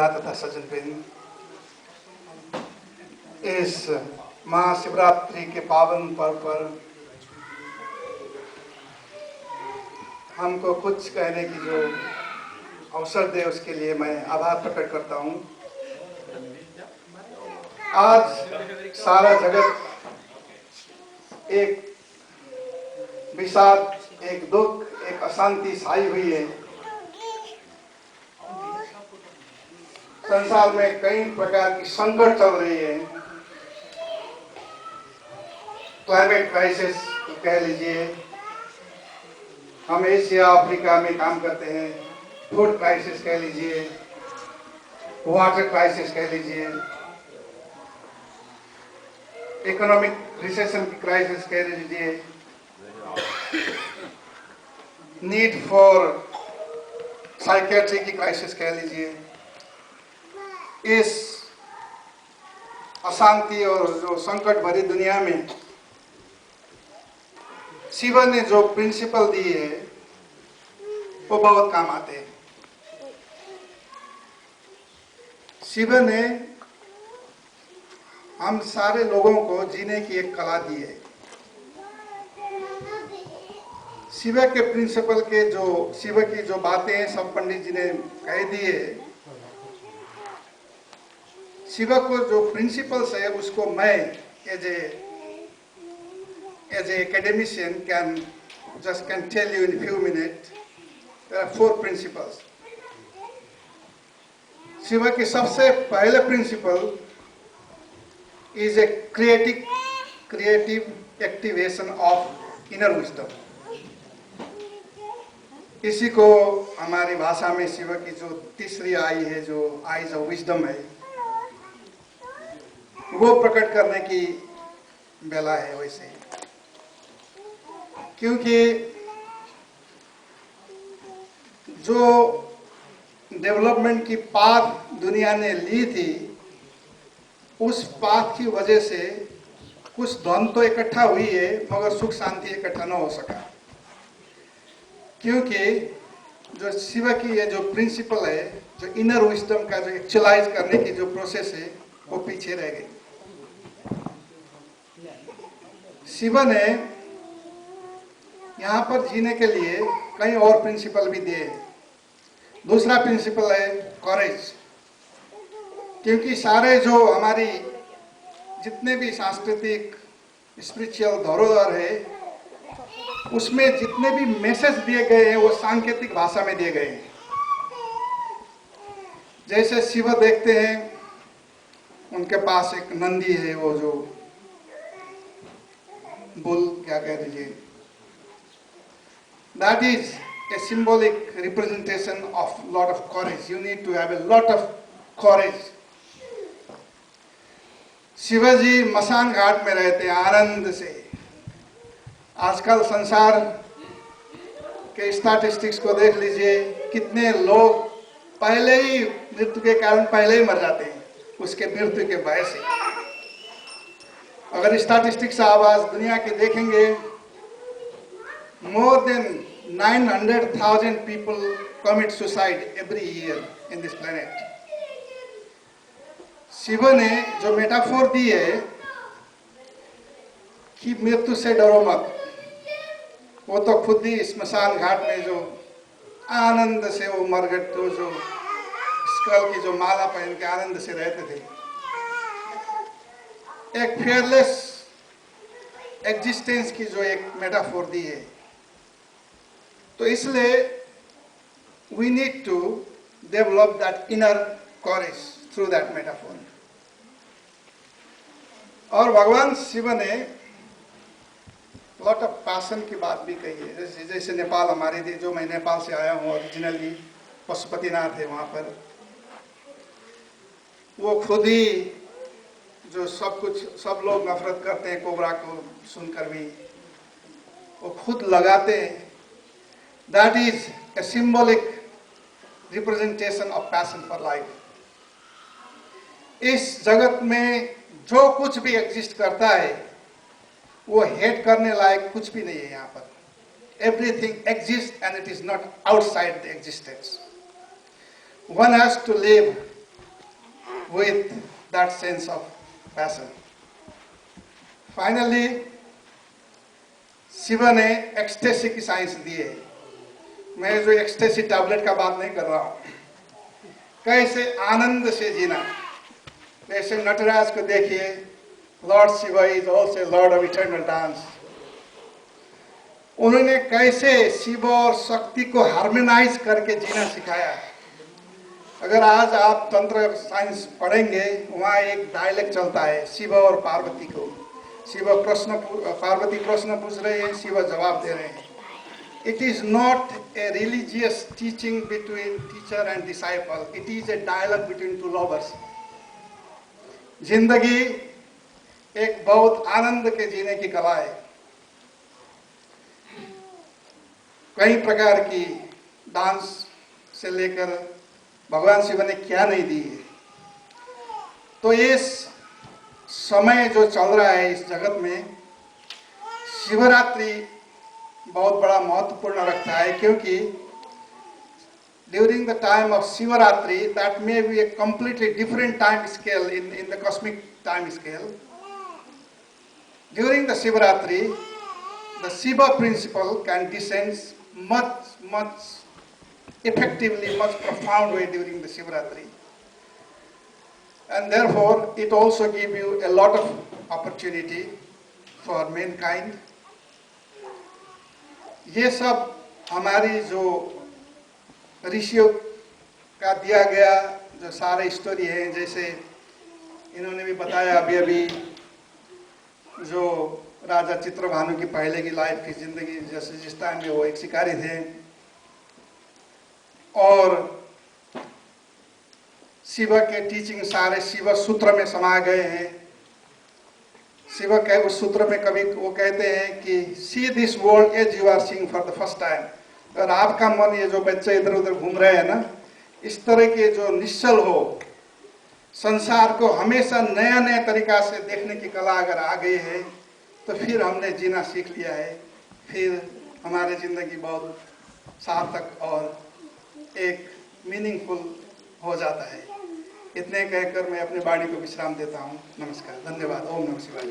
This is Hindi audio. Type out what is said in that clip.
तथा सज्जनवृंद, इस महाशिवरात्रि के पावन पर्व पर हमको कुछ कहने की जो अवसर दे उसके लिए मैं आभार प्रकट करता हूँ। आज सारा जगत एक विषाद, एक दुख, एक अशांति छाई हुई है। संसार में कई प्रकार की संकट चल रही है। क्लाइमेट क्राइसिस कह लीजिए, हम एशिया अफ्रीका में काम करते हैं, फूड क्राइसिस कह लीजिए, वाटर क्राइसिस कह लीजिए, इकोनॉमिक रिसेशन की क्राइसिस कह लीजिए, नीड फॉर साइकेट्री की क्राइसिस कह लीजिए। इस अशांति और जो संकट भरी दुनिया में शिव ने जो प्रिंसिपल दिए है वो बहुत काम आते हैं। शिव ने हम सारे लोगों को जीने की एक कला दी है। शिव के प्रिंसिपल के जो शिव की जो बातें हैं सब पंडित जी ने कह दी है। शिव को जो प्रिंसिपल्स है उसको मैं as a academician can tell you in few minutes. There are 4 principles. Shiv की सबसे पहले principal is a creative activation of inner wisdom. इसी को हमारी भाषा में शिव की जो तीसरी आई है, जो आइज ऑफ विजडम है, वो प्रकट करने की बेला है। वैसे ही क्योंकि जो डेवलपमेंट की पाथ दुनिया ने ली थी, उस पाथ की वजह से कुछ धन तो इकट्ठा हुई है मगर सुख शांति इकट्ठा न हो सका। क्योंकि जो शिव की ये जो प्रिंसिपल है, जो इनर विजडम का जो एक्चुअलाइज करने की जो प्रोसेस है, वो पीछे रह गई। शिव ने यहाँ पर जीने के लिए कई और प्रिंसिपल भी दिए। दूसरा प्रिंसिपल है कॉरेज। क्योंकि सारे जो हमारी जितने भी सांस्कृतिक स्पिरिचुअल धरोहर है, उसमें जितने भी मैसेज दिए गए हैं वो सांकेतिक भाषा में दिए गए हैं। जैसे शिव देखते हैं, उनके पास एक नंदी है, वो जो बुल क्या कह दीजिए, that is a symbolic representation of lot of courage. You need to have a lot of courage. Shivaji मसान घाट में रहते हैं आनंद से। आजकल संसार के स्टैटिस्टिक्स को देख लीजिए, कितने लोग पहले ही मृत्यु के कारण पहले ही मर जाते हैं, उसके मृत्यु के भय से। अगर स्टैटिस्टिक्स आप आज दुनिया के देखेंगे, more than 900,000 people commit suicide every year in this planet. Shiv ने जो मेटाफोर दी है कि मृत्यु से डरो मत, वो तो खुद ही स्मशान घाट में जो आनंद से वो मर गए, तो जो स्कल की जो माला पहन के आनंद से रहते थे। एक फेयरलेस एग्जिस्टेंस की जो एक मेटाफोर दी है। तो इसलिए we need to develop that inner courage through that metaphor. और भगवान शिव ने lot of passion की बात भी कही है। जैसे नेपाल हमारे थी, जो मैं नेपाल से आया हूँ ओरिजिनली, पशुपतिनाथ है वहाँ पर, वो खुद ही जो सब लोग नफरत करते हैं कोबरा को सुनकर भी, वो खुद लगाते हैं। That is a symbolic representation of passion for life. इस जगत में जो कुछ भी एग्जिस्ट करता है वो हेट करने लायक कुछ भी नहीं है यहाँ पर। Everything exists and it is not outside the existence. One has to live with that sense of passion. Finally, Shiv ने एक्सटेसी की साइंस दी है। मैं जो एक्सटेसी टैबलेट का बात नहीं कर रहा हूँ, कैसे आनंद से जीना। जैसे नटराज को देखिए, Lord Shiva is also Lord of eternal dance. उन्होंने कैसे शिव और शक्ति को हार्मोनाइज करके जीना सिखाया। अगर आज आप तंत्र साइंस पढ़ेंगे, वहाँ एक डायलॉग चलता है शिव और पार्वती को। पार्वती प्रश्न पूछ रहे हैं, शिव जवाब दे रहे हैं। It is not a religious teaching between teacher and disciple. It is a dialogue between two lovers. जिंदगी एक बहुत आनंद के जीने की कला है। कई प्रकार की डांस से लेकर भगवान शिव ने क्या नहीं दी है। तो ये समय जो चल रहा है इस जगत में, शिवरात्रि बहुत बड़ा महत्वपूर्ण रखता है, क्योंकि during the time of Shivratri, that may be A completely different time scale in the cosmic time scale. During the Shivratri, the Shiva principle can descend much effectively, much profound way during the Shivaratri, and therefore it also gives you a lot of opportunity for mankind. ये सब हमारी जो ऋषियों का दिया गया जो सारे स्टोरी है, जैसे इन्होंने भी बताया अभी जो राजा चित्रभानु की पहले की लाइफ की जिंदगी, जैसे जिस टाइम में वो एक शिकारी थे और शिव के टीचिंग सारे शिव सूत्र में समा गए हैं। शिव के उस सूत्र में कभी वो कहते हैं कि see this world as you are seeing for the first time. और आपका मन, ये जो बच्चे इधर उधर घूम रहे हैं ना, इस तरह के जो निश्चल हो, संसार को हमेशा नया नया तरीका से देखने की कला अगर आ गई है, तो फिर हमने जीना सीख लिया है। फिर हमारी ज़िंदगी बहुत सार्थक और एक मीनिंगफुल हो जाता है। इतने कहकर मैं अपने वाणी को विश्राम देता हूँ। नमस्कार, धन्यवाद। ओम नमः शिवाय।